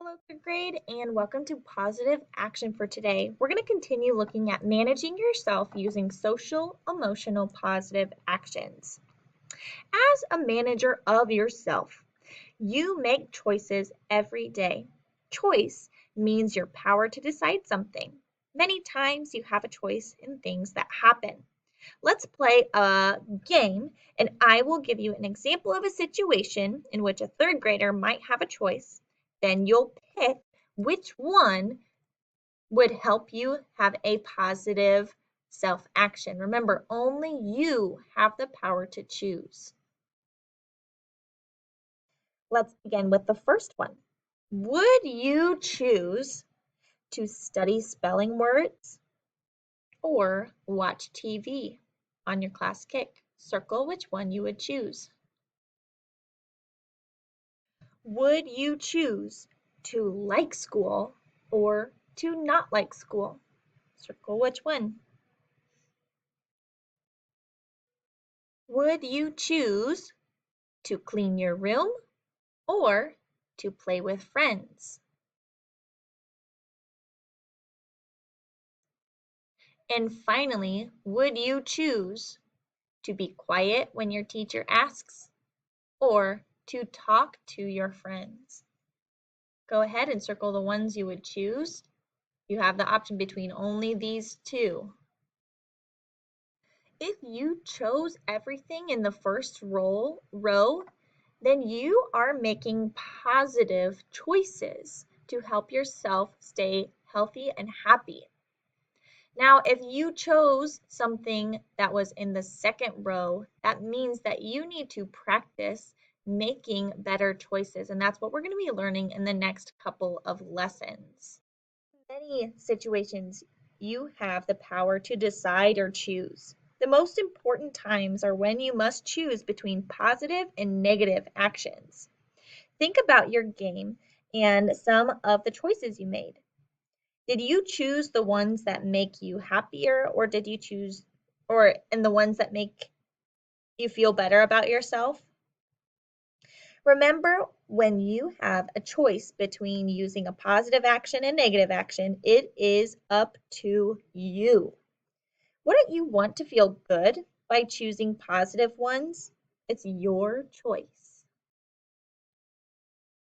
Hello, third grade, and welcome to Positive Action for today. We're going to continue looking at managing yourself using social, emotional, positive actions. As a manager of yourself, you make choices every day. Choice means your power to decide something. Many times you have a choice in things that happen. Let's play a game, and I will give you an example of a situation in which a third grader might have a choice. Then you'll pick which one would help you have a positive self-action. Remember, only you have the power to choose. Let's begin with the first one. Would you choose to study spelling words or watch TV on your class kick? Circle which one you would choose. Would you choose to like school or to not like school? Circle which one. Would you choose to clean your room or to play with friends? And finally, would you choose to be quiet when your teacher asks or to talk to your friends? Go ahead and circle the ones you would choose. You have the option between only these two. If you chose everything in the first row, then you are making positive choices to help yourself stay healthy and happy. Now, if you chose something that was in the second row, that means that you need to practice making better choices, and that's what we're going to be learning in the next couple of lessons. In many situations, you have the power to decide or choose. The most important times are when you must choose between positive and negative actions. Think about your game and some of the choices you made. Did you choose the ones that make you happier, or did you choose and the ones that make you feel better about yourself? Remember, when you have a choice between using a positive action and negative action, it is up to you. Wouldn't you want to feel good by choosing positive ones? It's your choice.